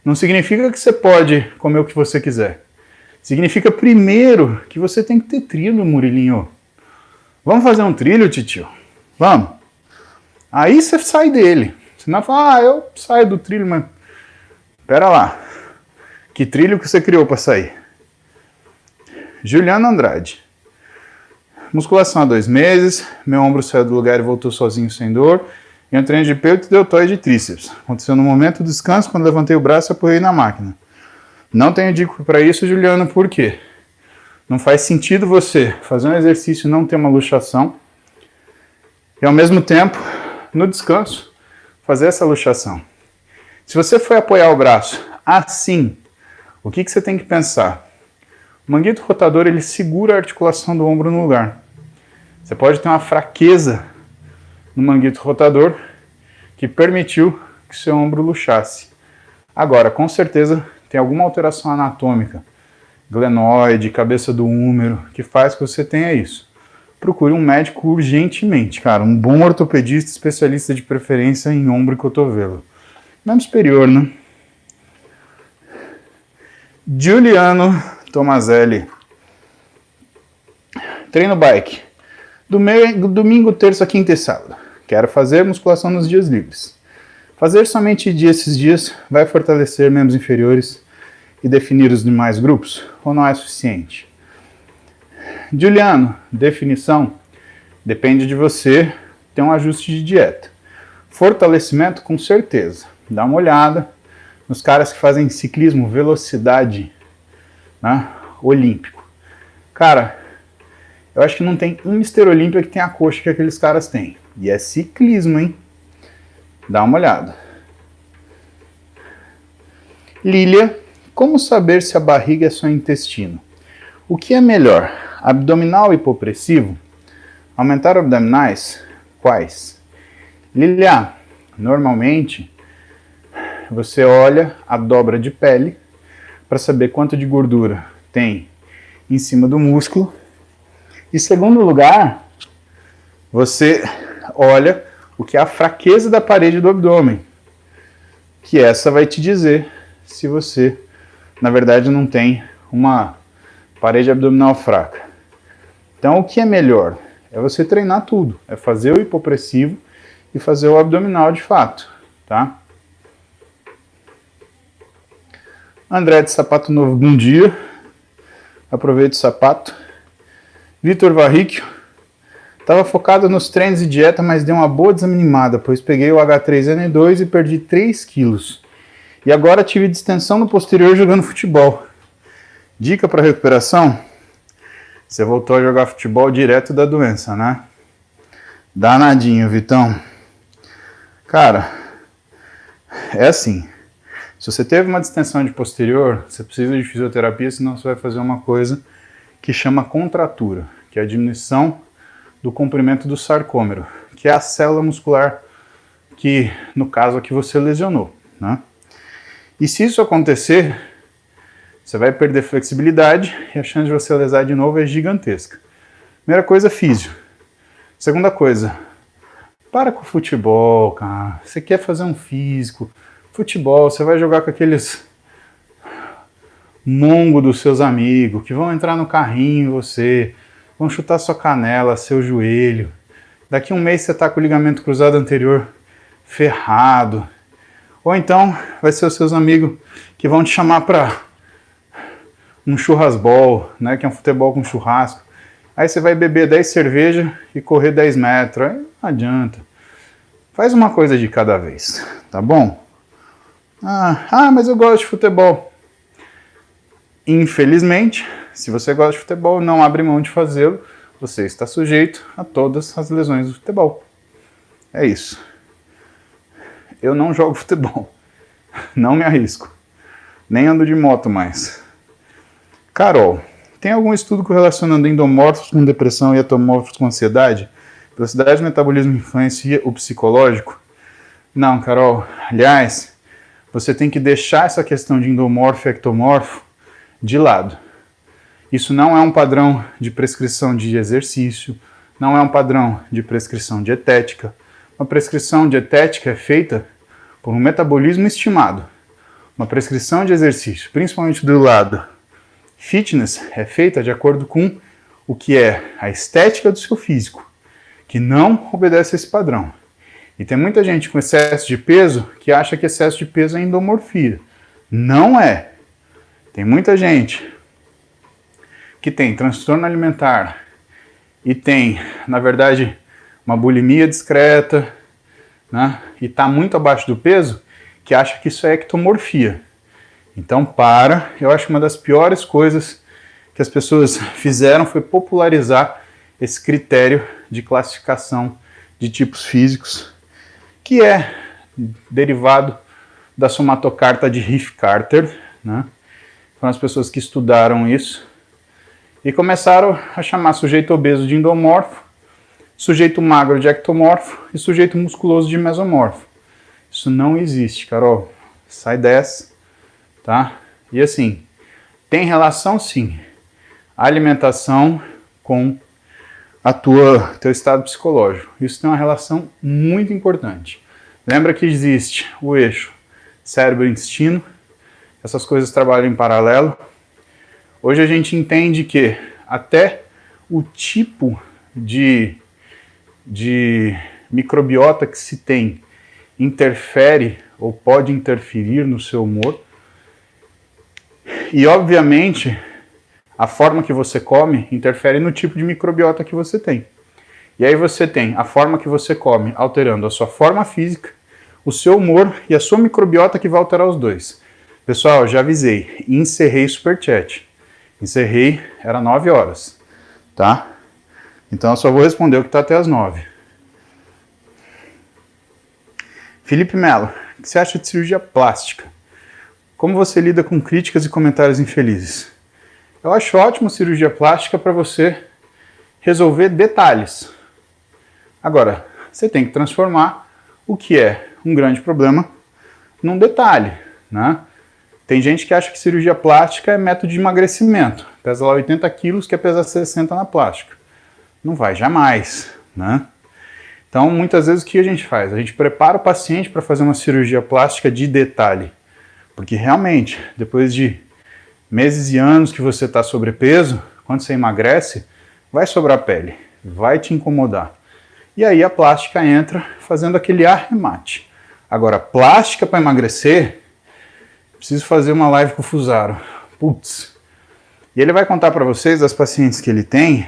não significa que você pode comer o que você quiser. Significa primeiro que você tem que ter trilho, Murilinho. Vamos fazer um trilho, titio? Vamos. Aí você sai dele. Você não fala, eu saio do trilho, mas... Pera lá. Que trilho que você criou para sair? Juliano Andrade. Musculação há 2 meses, meu ombro saiu do lugar e voltou sozinho sem dor. E um treino de peito e deltoide de tríceps. Aconteceu no momento do descanso, quando levantei o braço e apoiei na máquina. Não tenho dica para isso, Juliano, por quê? Não faz sentido você fazer um exercício e não ter uma luxação e ao mesmo tempo, no descanso, fazer essa luxação. Se você for apoiar o braço assim, o que você tem que pensar? O manguito rotador, ele segura a articulação do ombro no lugar. Você pode ter uma fraqueza no manguito rotador que permitiu que seu ombro luxasse. Agora, com certeza, tem alguma alteração anatômica, glenoide, cabeça do húmero, que faz que você tenha isso. Procure um médico urgentemente, cara, um bom ortopedista, especialista de preferência em ombro e cotovelo. Membro superior, né? Giuliano Tomazelli. Treino bike. Domingo, terça, quinta e sábado. Quero fazer musculação nos dias livres. Fazer somente esses dias vai fortalecer membros inferiores e definir os demais grupos? Ou não é suficiente? Juliano, definição depende de você ter um ajuste de dieta. Fortalecimento, com certeza. Dá uma olhada nos caras que fazem ciclismo, velocidade, né, olímpico. Cara, eu acho que não tem um Mr. Olímpia que tem a coxa que aqueles caras têm. E é ciclismo, hein? Dá uma olhada. Lília, como saber se a barriga é só intestino? O que é melhor? Abdominal hipopressivo? Aumentar abdominais? Quais? Lília, normalmente você olha a dobra de pele para saber quanto de gordura tem em cima do músculo. E segundo lugar, você olha o que é a fraqueza da parede do abdômen, que essa vai te dizer se você, na verdade, não tem uma parede abdominal fraca. Então, o que é melhor? É você treinar tudo, é fazer o hipopressivo e fazer o abdominal de fato, tá? André de Sapato Novo, bom dia. Aproveite o sapato. Vitor Varricchio. Estava focado nos treinos e dieta, mas deu uma boa desanimada, pois peguei o H3N2 e perdi 3 quilos. E agora tive distensão no posterior jogando futebol. Dica para recuperação? Você voltou a jogar futebol direto da doença, né? Danadinho, Vitão. Cara, é assim. Se você teve uma distensão de posterior, você precisa de fisioterapia, senão você vai fazer uma coisa que chama contratura, que é a diminuição do comprimento do sarcômero, que é a célula muscular que, no caso aqui, você lesionou, né? E se isso acontecer, você vai perder flexibilidade e a chance de você lesar de novo é gigantesca. Primeira coisa, físio. Segunda coisa, para com o futebol, cara. Você quer fazer um físico, futebol, você vai jogar com aqueles mongo dos seus amigos que vão entrar no carrinho em você, vão chutar sua canela, seu joelho. Daqui um mês você está com o ligamento cruzado anterior ferrado. Ou então vai ser os seus amigos que vão te chamar para um churrasbol, né, que é um futebol com churrasco. Aí você vai beber 10 cervejas e correr 10 metros. Aí não adianta. Faz uma coisa de cada vez, tá bom? Mas eu gosto de futebol. Infelizmente, se você gosta de futebol, não abre mão de fazê-lo, você está sujeito a todas as lesões do futebol. É isso. Eu não jogo futebol. Não me arrisco. Nem ando de moto mais. Carol, tem algum estudo correlacionando endomorfos com depressão e ectomorfos com ansiedade? Velocidade do metabolismo influencia o psicológico? Não, Carol. Aliás, você tem que deixar essa questão de endomorfo e ectomorfo de lado. Isso não é um padrão de prescrição de exercício, não é um padrão de prescrição dietética. Uma prescrição dietética é feita por um metabolismo estimado. Uma prescrição de exercício, principalmente do lado fitness, é feita de acordo com o que é a estética do seu físico, que não obedece a esse padrão. E tem muita gente com excesso de peso que acha que excesso de peso é endomorfia. Não é. Tem muita gente que tem transtorno alimentar e tem, na verdade, uma bulimia discreta, né, e está muito abaixo do peso, que acha que isso é ectomorfia. Então, eu acho que uma das piores coisas que as pessoas fizeram foi popularizar esse critério de classificação de tipos físicos, que é derivado da somatocarta de Riff-Carter, né? Foram as pessoas que estudaram isso e começaram a chamar sujeito obeso de endomorfo, sujeito magro de ectomorfo e sujeito musculoso de mesomorfo. Isso não existe, Carol. Sai dessa, tá? E assim, tem relação sim, a alimentação com teu estado psicológico. Isso tem uma relação muito importante. Lembra que existe o eixo cérebro-intestino, essas coisas trabalham em paralelo. Hoje a gente entende que até o tipo de microbiota que se tem interfere ou pode interferir no seu humor. E, obviamente, a forma que você come interfere no tipo de microbiota que você tem. E aí você tem a forma que você come alterando a sua forma física, o seu humor e a sua microbiota que vai alterar os dois. Pessoal, já avisei, encerrei o superchat. Encerrei, era 9 horas, tá? Então eu só vou responder o que está até as 9. Felipe Melo, o que você acha de cirurgia plástica? Como você lida com críticas e comentários infelizes? Eu acho ótimo cirurgia plástica para você resolver detalhes. Agora, você tem que transformar o que é um grande problema num detalhe, né? Tem gente que acha que cirurgia plástica é método de emagrecimento. Pesa lá 80 quilos, quer pesar 60 na plástica. Não vai jamais, né? Então, muitas vezes, o que a gente faz? A gente prepara o paciente para fazer uma cirurgia plástica de detalhe. Porque, realmente, depois de meses e anos que você está sobrepeso, quando você emagrece, vai sobrar pele, vai te incomodar. E aí a plástica entra fazendo aquele arremate. Agora, plástica para emagrecer, preciso fazer uma live com o Fusaro. Putz. E ele vai contar para vocês das pacientes que ele tem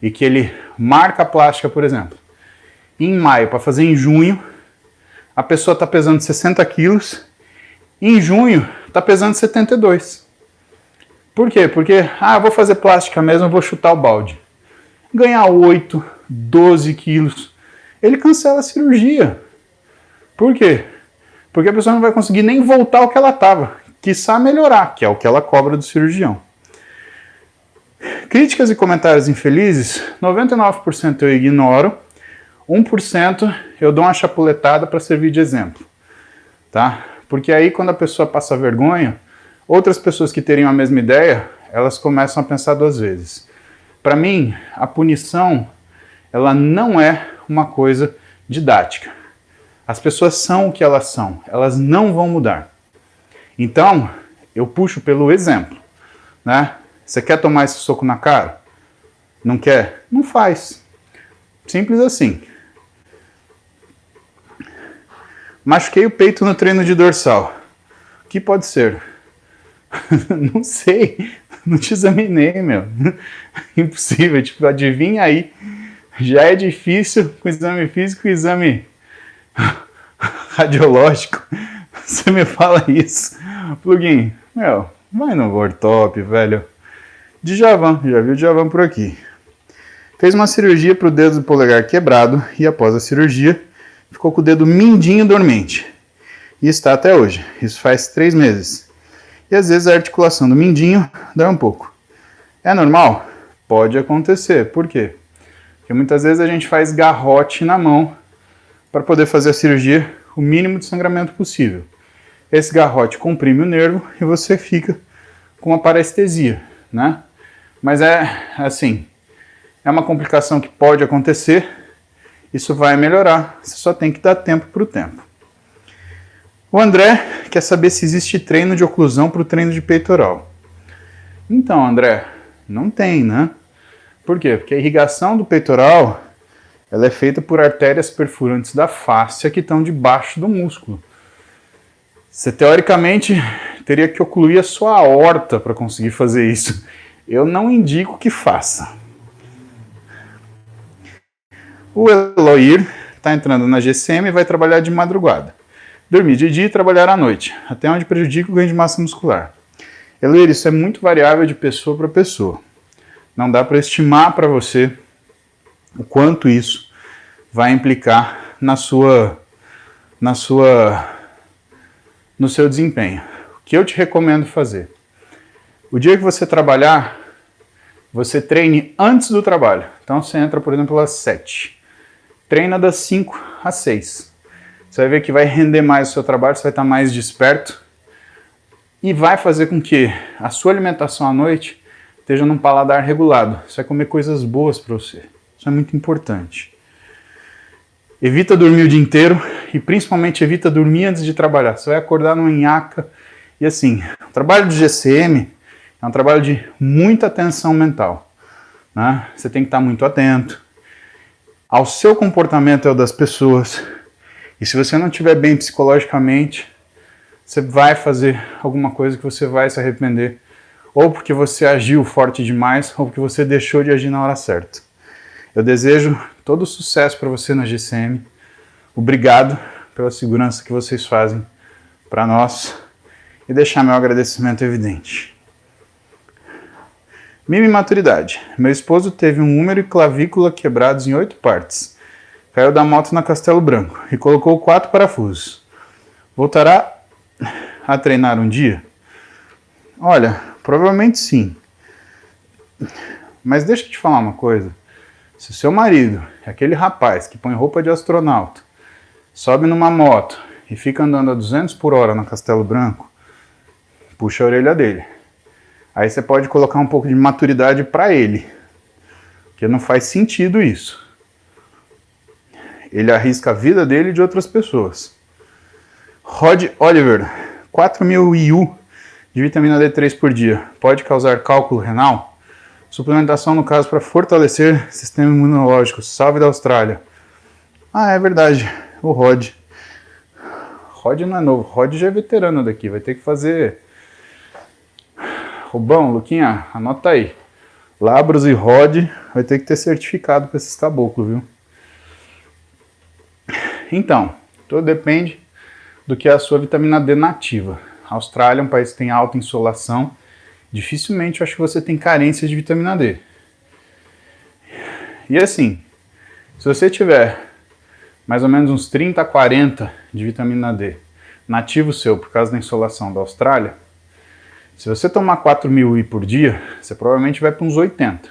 e que ele marca a plástica, por exemplo. Em maio, para fazer em junho, a pessoa está pesando 60 quilos, e em junho está pesando 72. Por quê? Porque, eu vou fazer plástica mesmo, eu vou chutar o balde. Ganhar 8, 12 quilos, ele cancela a cirurgia. Por quê? Porque a pessoa não vai conseguir nem voltar ao que ela estava, quiçá melhorar, que é o que ela cobra do cirurgião. Críticas e comentários infelizes, 99% eu ignoro, 1% eu dou uma chapuletada para servir de exemplo, tá? Porque aí quando a pessoa passa vergonha, outras pessoas que teriam a mesma ideia, elas começam a pensar duas vezes. Para mim, a punição, ela não é uma coisa didática. As pessoas são o que elas são, elas não vão mudar. Então, eu puxo pelo exemplo, né? Você quer tomar esse soco na cara? Não quer? Não faz. Simples assim. Machuquei o peito no treino de dorsal. O que pode ser? Não sei. Não te examinei, meu. Impossível. Tipo, adivinha aí. Já é difícil com exame físico e exame radiológico. Você me fala isso. Plugin, meu, vai no Vortop, velho. Djavan, já viu o Djavan por aqui. Fez uma cirurgia para o dedo do polegar quebrado e após a cirurgia ficou com o dedo mindinho dormente. E está até hoje. Isso faz 3 meses. E às vezes a articulação do mindinho dói um pouco. É normal? Pode acontecer. Por quê? Porque muitas vezes a gente faz garrote na mão para poder fazer a cirurgia o mínimo de sangramento possível. Esse garrote comprime o nervo e você fica com uma parestesia, né? Mas é assim, é uma complicação que pode acontecer, isso vai melhorar, você só tem que dar tempo para o tempo. O André quer saber se existe treino de oclusão para o treino de peitoral. Então, André, não tem, né? Por quê? Porque a irrigação do peitoral, ela é feita por artérias perfurantes da fáscia que estão debaixo do músculo. Você, teoricamente, teria que ocluir a sua aorta para conseguir fazer isso. Eu não indico que faça. O Eloir está entrando na GCM e vai trabalhar de madrugada. Dormir de dia e trabalhar à noite, até onde prejudica o ganho de massa muscular. Eloir, isso é muito variável de pessoa para pessoa. Não dá para estimar para você o quanto isso vai implicar no seu desempenho. O que eu te recomendo fazer? O dia que você trabalhar, você treine antes do trabalho. Então você entra, por exemplo, às 7. Treina das 5 às 6. Você vai ver que vai render mais o seu trabalho, você vai estar mais desperto e vai fazer com que a sua alimentação à noite esteja num paladar regulado. Você vai comer coisas boas para você. Isso é muito importante. Evita dormir o dia inteiro e principalmente evita dormir antes de trabalhar. Você vai acordar numa nhaca. E assim, o trabalho de GCM é um trabalho de muita atenção mental, né? Você tem que estar muito atento ao seu comportamento e ao das pessoas. E se você não estiver bem psicologicamente, você vai fazer alguma coisa que você vai se arrepender. Ou porque você agiu forte demais, ou porque você deixou de agir na hora certa. Eu desejo todo o sucesso para você na GCM. Obrigado pela segurança que vocês fazem para nós. E deixar meu agradecimento evidente. Minha imaturidade. Meu esposo teve um húmero e clavícula quebrados em 8 partes. Caiu da moto na Castelo Branco e colocou 4 parafusos. Voltará a treinar um dia? Olha, provavelmente sim. Mas deixa eu te falar uma coisa. Se o seu marido é aquele rapaz que põe roupa de astronauta, sobe numa moto e fica andando a 200 por hora na Castelo Branco, puxa a orelha dele. Aí você pode colocar um pouco de maturidade para ele, porque não faz sentido isso. Ele arrisca a vida dele e de outras pessoas. Rod Oliver, 4.000 IU de vitamina D3 por dia pode causar cálculo renal? Suplementação, no caso, para fortalecer o sistema imunológico. Salve da Austrália. Ah, é verdade. O Rod. Rod não é novo. Rod já é veterano daqui. Vai ter que fazer... Rubão, Luquinha, anota aí. Labros e Rod vai ter que ter certificado para esses caboclos, viu? Então, tudo depende do que é a sua vitamina D nativa. A Austrália é um país que tem alta insolação. Dificilmente eu acho que você tem carência de vitamina D. E assim, se você tiver mais ou menos uns 30 a 40 de vitamina D, nativo seu, por causa da insolação da Austrália, se você tomar 4.000 UI por dia, você provavelmente vai para uns 80.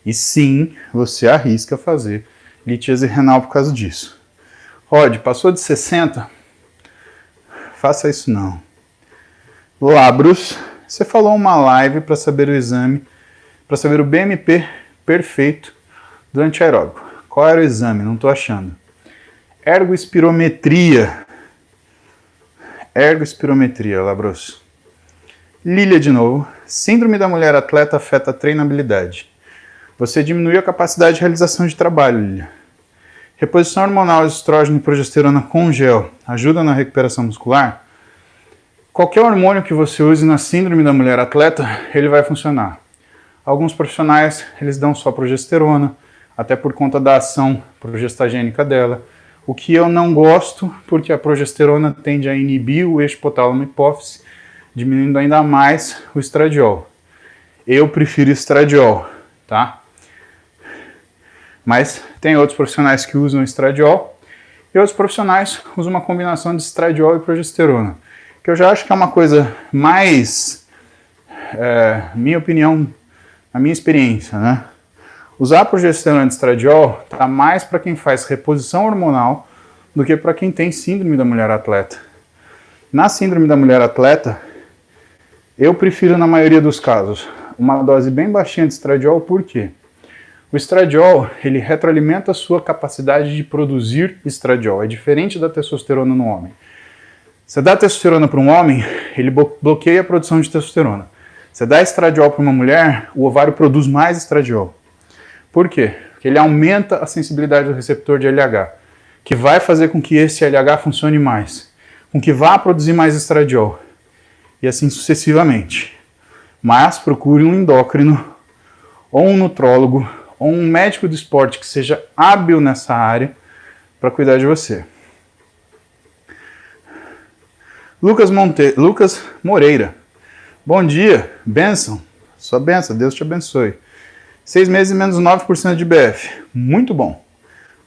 E sim, você arrisca fazer litíase renal por causa disso. Rod, passou de 60? Faça isso não. Labros, você falou uma live para saber o exame, para saber o BMP perfeito do antiaeróbico. Qual era o exame? Não estou achando. Ergospirometria. Ergospirometria, Labros. Lília de novo. Síndrome da mulher atleta afeta a treinabilidade. Você diminuiu a capacidade de realização de trabalho, Lília. Reposição hormonal de estrógeno e progesterona com gel ajuda na recuperação muscular? Qualquer hormônio que você use na síndrome da mulher atleta, ele vai funcionar. Alguns profissionais, eles dão só progesterona, até por conta da ação progestagênica dela. O que eu não gosto, porque a progesterona tende a inibir o eixo hipotálamo-hipófise, diminuindo ainda mais o estradiol. Eu prefiro estradiol, tá? Mas tem outros profissionais que usam estradiol e outros profissionais usam uma combinação de estradiol e progesterona, que eu já acho que é uma coisa mais, minha opinião, a minha experiência, né? Usar progesterona e estradiol tá mais para quem faz reposição hormonal do que para quem tem síndrome da mulher atleta. Na síndrome da mulher atleta, eu prefiro, na maioria dos casos, uma dose bem baixinha de estradiol. Por quê? O estradiol, ele retroalimenta a sua capacidade de produzir estradiol. É diferente da testosterona no homem. Você dá testosterona para um homem, ele bloqueia a produção de testosterona. Você dá estradiol para uma mulher, o ovário produz mais estradiol. Por quê? Porque ele aumenta a sensibilidade do receptor de LH, que vai fazer com que esse LH funcione mais, com que vá produzir mais estradiol, e assim sucessivamente. Mas procure um endócrino, ou um nutrólogo, ou um médico do esporte que seja hábil nessa área para cuidar de você. Lucas Moreira. Bom dia, bênção. Sua bênção, Deus te abençoe. 6 meses e menos 9% de BF. Muito bom.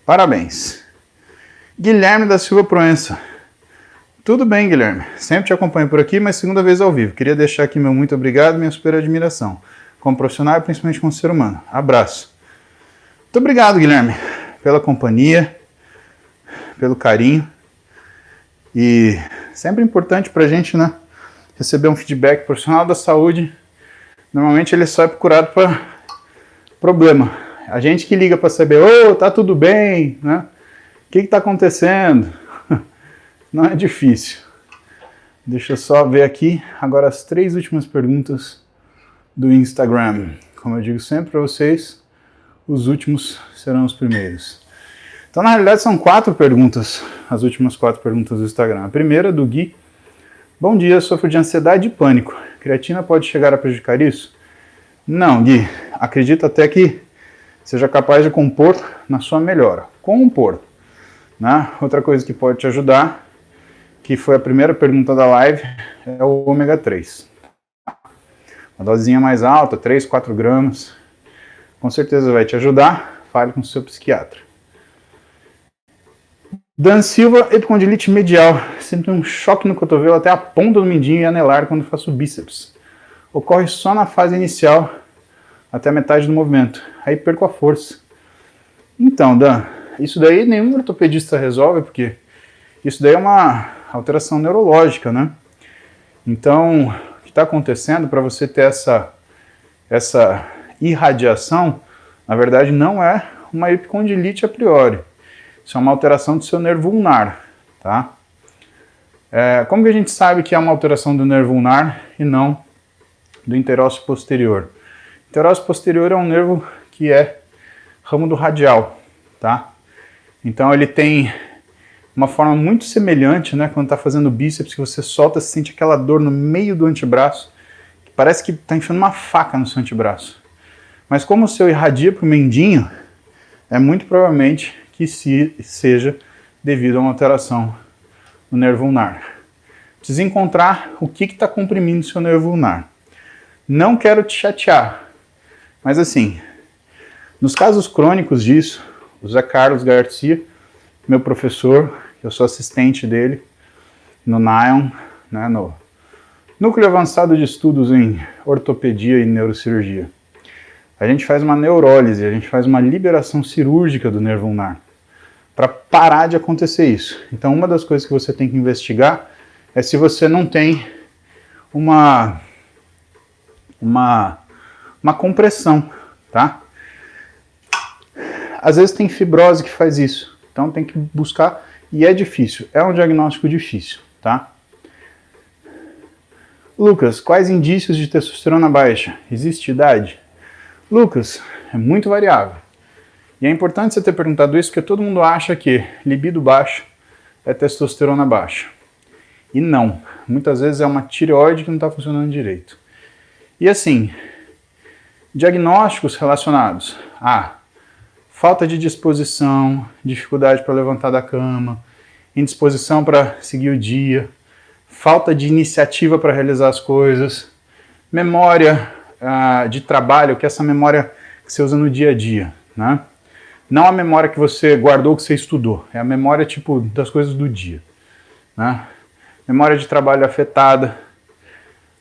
Parabéns. Guilherme da Silva Proença. Tudo bem, Guilherme. Sempre te acompanho por aqui, mas segunda vez ao vivo. Queria deixar aqui meu muito obrigado e minha super admiração. Como profissional e principalmente como ser humano. Abraço. Muito obrigado, Guilherme, pela companhia, pelo carinho. E sempre importante pra gente, né? Receber um feedback. Profissional da saúde, normalmente ele só é procurado para problema. A gente que liga para saber, tá tudo bem, né? O que está acontecendo? Não é difícil. Deixa eu só ver aqui agora as 3 últimas perguntas do Instagram. Como eu digo sempre para vocês, os últimos serão os primeiros. Então, na realidade, são 4 perguntas, as últimas 4 perguntas do Instagram. A primeira, do Gui. Bom dia, sofro de ansiedade e pânico. Creatina pode chegar a prejudicar isso? Não, Gui. Acredito até que seja capaz de compor na sua melhora. Compor. Né? Outra coisa que pode te ajudar, que foi a primeira pergunta da live, é o ômega 3. Uma dosezinha mais alta, 3, 4 gramas. Com certeza vai te ajudar. Fale com o seu psiquiatra. Dan Silva, epicondilite medial. Sinto um choque no cotovelo até a ponta do mindinho e anelar quando faço bíceps. Ocorre só na fase inicial, até metade do movimento. Aí perco a força. Então, Dan, isso daí nenhum ortopedista resolve, porque isso daí é uma alteração neurológica, né? Então, o que está acontecendo para você ter essa irradiação, na verdade não é uma epicondilite a priori. Isso é uma alteração do seu nervo ulnar, tá? Como que a gente sabe que é uma alteração do nervo ulnar e não do interósseo posterior? O interósseo posterior é um nervo que é ramo do radial, tá? Então ele tem uma forma muito semelhante, né? Quando está fazendo bíceps, que você solta, você sente aquela dor no meio do antebraço, que parece que está enfiando uma faca no seu antebraço. Mas como o seu irradia para o mendinho, é muito provavelmente que seja devido a uma alteração no nervo ulnar. Precisa encontrar o que está comprimindo o seu nervo ulnar. Não quero te chatear, mas assim, nos casos crônicos disso, o Zé Carlos Garcia, meu professor, eu sou assistente dele no NION, né, no Núcleo Avançado de Estudos em Ortopedia e Neurocirurgia. A gente faz uma neurólise, a gente faz uma liberação cirúrgica do nervo ulnar para parar de acontecer isso. Então, uma das coisas que você tem que investigar é se você não tem uma compressão, tá? Às vezes tem fibrose que faz isso, então tem que buscar, e é difícil, é um diagnóstico difícil, tá? Lucas, quais indícios de testosterona baixa? Existe idade? Lucas, é muito variável. E é importante você ter perguntado isso, porque todo mundo acha que libido baixo é testosterona baixa. E não, muitas vezes é uma tireoide que não está funcionando direito. E assim, diagnósticos relacionados a falta de disposição, dificuldade para levantar da cama, indisposição para seguir o dia, falta de iniciativa para realizar as coisas, memória de trabalho, que é essa memória que você usa no dia a dia, né? Não a memória que você guardou, que você estudou, é a memória tipo das coisas do dia, né? Memória de trabalho afetada,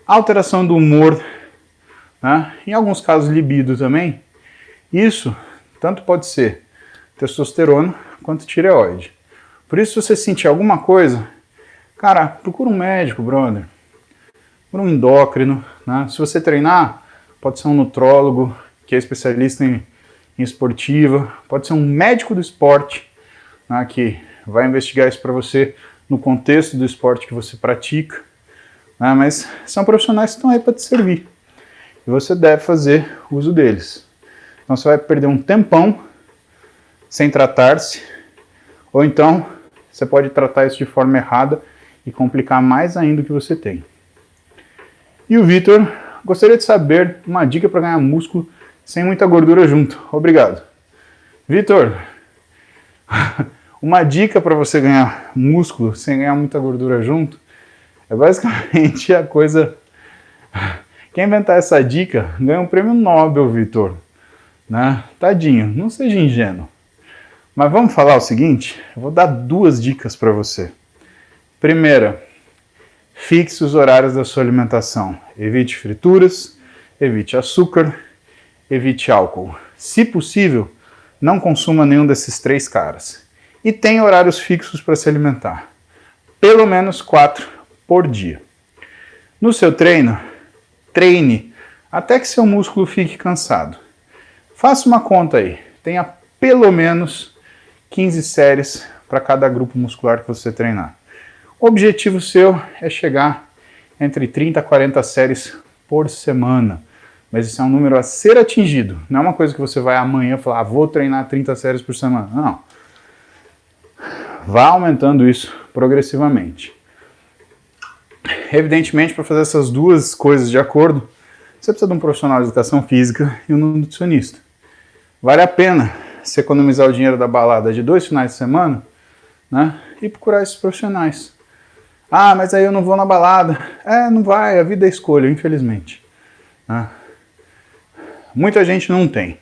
alteração do humor, né? Em alguns casos libido também. Isso tanto pode ser testosterona quanto tireoide. Por isso, se você sentir alguma coisa, cara, procura um médico, brother. Procura um endócrino, né? Se você treinar, pode ser um nutrólogo, que é especialista em esportiva, pode ser um médico do esporte, né, que vai investigar isso para você no contexto do esporte que você pratica, né, mas são profissionais que estão aí para te servir. E você deve fazer uso deles. Então você vai perder um tempão sem tratar-se, ou então você pode tratar isso de forma errada e complicar mais ainda o que você tem. E o Vitor gostaria de saber uma dica para ganhar músculo sem muita gordura junto. Obrigado. Vitor, uma dica para você ganhar músculo sem ganhar muita gordura junto é basicamente a coisa... Quem inventar essa dica ganha um prêmio Nobel, Vitor. Né? Tadinho, não seja ingênuo. Mas vamos falar o seguinte, eu vou dar 2 dicas para você. Primeira, fixe os horários da sua alimentação. Evite frituras, evite açúcar, evite álcool. Se possível, não consuma nenhum desses 3 caras. E tenha horários fixos para se alimentar. Pelo menos 4 por dia. No seu treino, treine até que seu músculo fique cansado. Faça uma conta aí, tenha pelo menos 15 séries para cada grupo muscular que você treinar. O objetivo seu é chegar entre 30 a 40 séries por semana, mas isso é um número a ser atingido, não é uma coisa que você vai amanhã falar, vou treinar 30 séries por semana, não. Vá aumentando isso progressivamente. Evidentemente, para fazer essas 2 coisas de acordo, você precisa de um profissional de educação física e um nutricionista. Vale a pena se economizar o dinheiro da balada de 2 finais de semana, né, e procurar esses profissionais. Ah, mas aí eu não vou na balada. Não vai, a vida é escolha, infelizmente. Né? Muita gente não tem,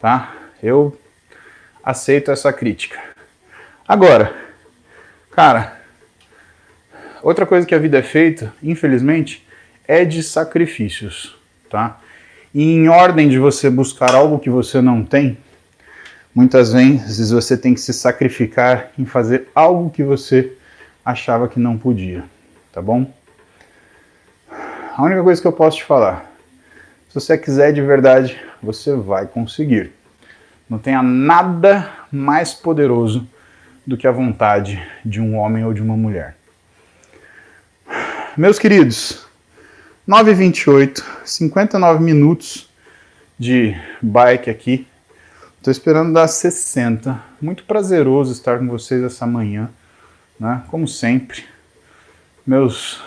tá? Eu aceito essa crítica. Agora, cara, outra coisa que a vida é feita, infelizmente, é de sacrifícios, tá? E em ordem de você buscar algo que você não tem, muitas vezes você tem que se sacrificar em fazer algo que você achava que não podia, tá bom? A única coisa que eu posso te falar, se você quiser de verdade, você vai conseguir. Não tenha nada mais poderoso do que a vontade de um homem ou de uma mulher. Meus queridos, 9h28, 59 minutos de bike aqui. Estou esperando dar 60. Muito prazeroso estar com vocês essa manhã, né? Como sempre. Meus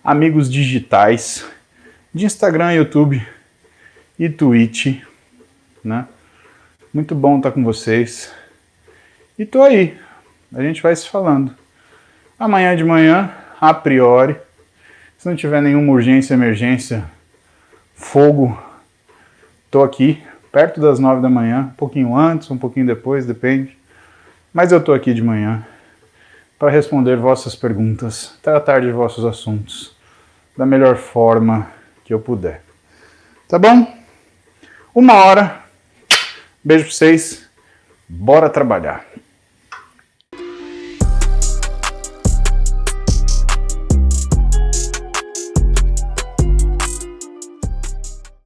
amigos digitais de Instagram, YouTube e Twitch, né? Muito bom estar com vocês. E tô aí. A gente vai se falando. Amanhã de manhã, a priori, se não tiver nenhuma urgência, emergência, fogo, tô aqui, perto das 9 da manhã, um pouquinho antes, um pouquinho depois, depende. Mas eu tô aqui de manhã para responder vossas perguntas, tratar de vossos assuntos da melhor forma que eu puder. Tá bom? 1 hora. Beijo pra vocês. Bora trabalhar.